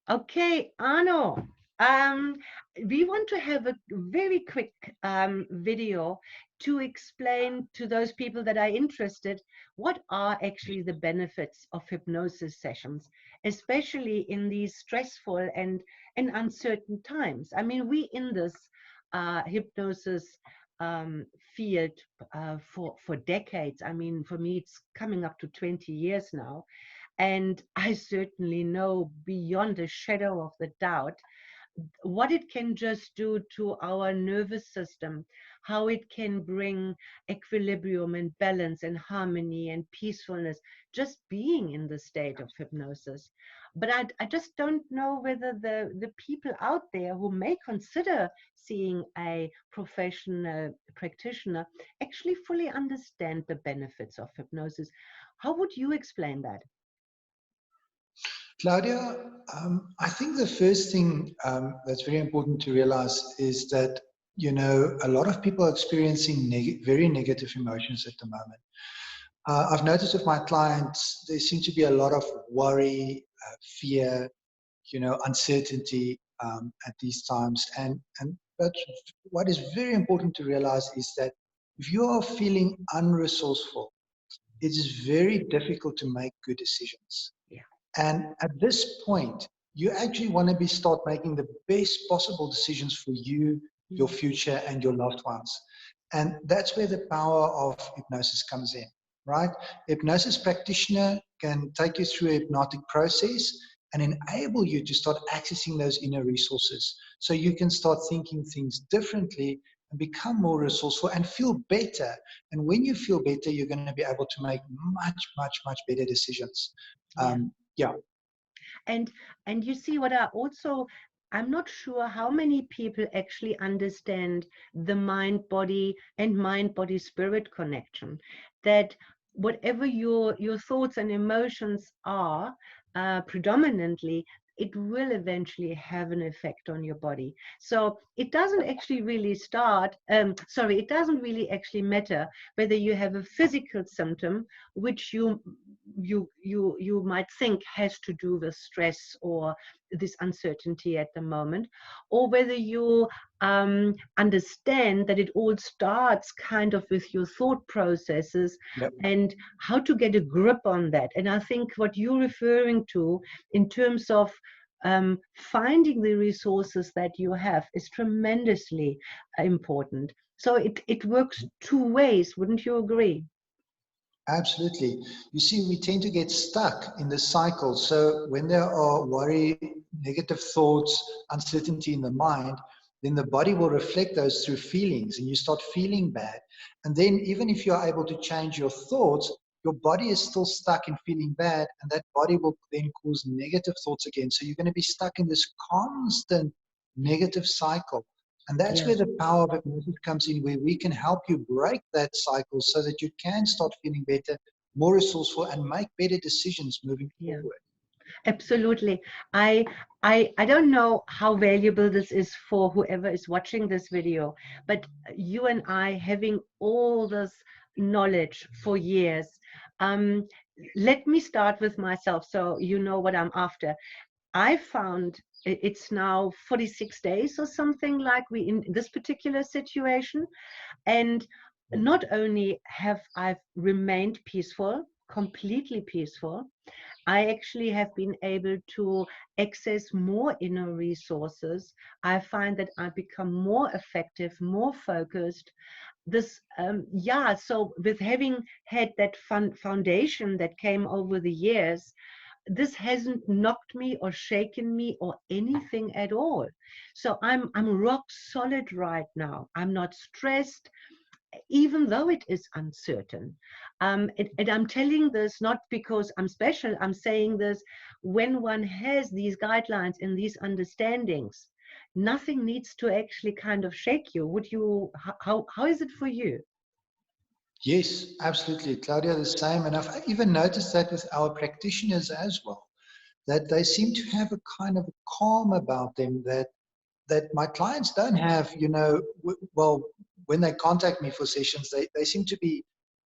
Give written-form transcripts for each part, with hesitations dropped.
Okay, Arno, um, we want to have a very quick video to explain to those people that are interested what are actually the benefits of hypnosis sessions, especially in these stressful and uncertain times. I mean, we in this hypnosis um, field for decades. I mean, for me, it's coming up to 20 years now. And I certainly know beyond a shadow of the doubt what it can just do to our nervous system, how it can bring equilibrium and balance and harmony and peacefulness, just being in the state of hypnosis. But I just don't know whether the people out there who may consider seeing a professional practitioner actually fully understand the benefits of hypnosis. How would you explain that? Claudia, I think the first thing that's very important to realize is that, a lot of people are experiencing very negative emotions at the moment. I've noticed with my clients, there seems to be a lot of worry, fear, uncertainty at these times. But what is very important to realize is that if you are feeling unresourceful, it is very difficult to make good decisions. Yeah. And at this point, you actually want to start making the best possible decisions for you, your Mm. future, and your loved ones. And that's where the power of hypnosis comes in, right? Hypnosis practitioner can take you through a hypnotic process and enable you to start accessing those inner resources so you can start thinking things differently and become more resourceful and feel better. And when you feel better, you're going to be able to make much, much, much better decisions. Yeah. Yeah. And you see what I also, I'm not sure how many people actually understand the mind body and mind body spirit connection, that whatever your thoughts and emotions are, predominantly it will eventually have an effect on your body. So it doesn't actually really it doesn't really actually matter whether you have a physical symptom which you might think has to do with stress or this uncertainty at the moment, or whether you understand that it all starts kind of with your thought processes Yep. and how to get a grip on that. And I think what you're referring to in terms of finding the resources that you have is tremendously important. So it works two ways, wouldn't you agree? Absolutely. You see, we tend to get stuck in this cycle. So when there are worry, negative thoughts, uncertainty in the mind, then the body will reflect those through feelings and you start feeling bad. And then even if you're able to change your thoughts, your body is still stuck in feeling bad, and that body will then cause negative thoughts again. So you're going to be stuck in this constant negative cycle. And that's Yeah. where the power of hypnosis comes in, where we can help you break that cycle so that you can start feeling better, more resourceful, and make better decisions moving Yeah. forward. Absolutely. I I don't know how valuable this is for whoever is watching this video, but you and I having all this knowledge for years. Um, Let me start with myself so you know what I'm after. I found it's now 46 days or something like we in this particular situation, and not only have I remained peaceful, completely peaceful, I actually have been able to access more inner resources. I find that I become more effective, more focused. So with having had that foundation that came over the years, this hasn't knocked me or shaken me or anything at all. So I'm rock solid right now. I'm not stressed even though it is uncertain. And I'm telling this not because I'm special, I'm saying this when one has these guidelines and these understandings, nothing needs to actually kind of shake you. Would you, how is it for you? Yes, absolutely. Claudia, the same. And I've even noticed that with our practitioners as well, that they seem to have a kind of a calm about them that my clients don't have. Well, when they contact me for sessions, they seem to be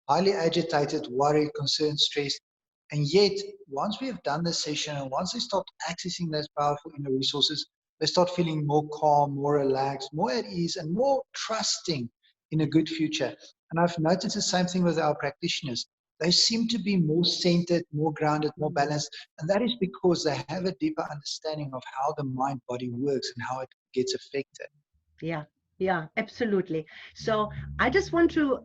highly agitated, worried, concerned, stressed. And yet, once we have done the session and once they start accessing those powerful inner resources, they start feeling more calm, more relaxed, more at ease, and more trusting in a good future. And I've noticed the same thing with our practitioners. They seem to be more centered, more grounded, more balanced. And that is because they have a deeper understanding of how the mind body works and how it gets affected. Yeah, yeah, absolutely. So I just want to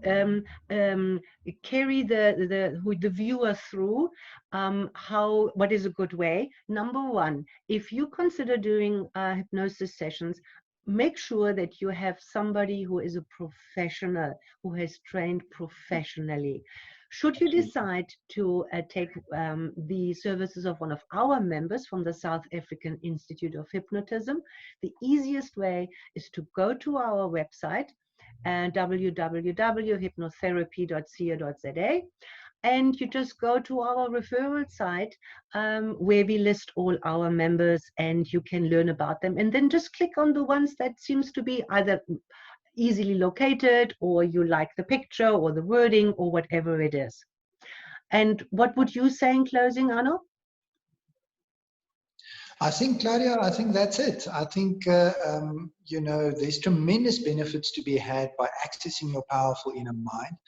carry the viewer through what is a good way. Number one, if you consider doing hypnosis sessions, make sure that you have somebody who is a professional, who has trained professionally. Should you Absolutely. decide to take the services of one of our members from the South African Institute of Hypnotism, the easiest way is to go to our website, www.hypnotherapy.co.za, and you just go to our referral site where we list all our members and you can learn about them, and then just click on the ones that seems to be either easily located or you like the picture or the wording or whatever it is. And what would you say in closing, Arno? I think, Claudia, I think that's it. I think, there's tremendous benefits to be had by accessing your powerful inner mind.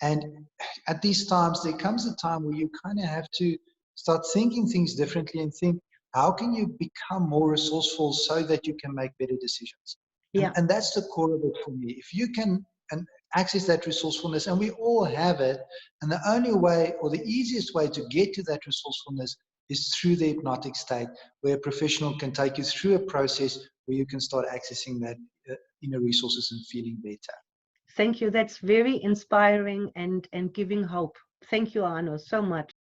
And at these times, there comes a time where you kind of have to start thinking things differently and think, how can you become more resourceful so that you can make better decisions? Yeah. And that's the core of it for me. If you can access that resourcefulness, and we all have it, and the only way or the easiest way to get to that resourcefulness is through the hypnotic state, where a professional can take you through a process where you can start accessing that inner resources and feeling better. Thank you. That's very inspiring and giving hope. Thank you, Arno, so much.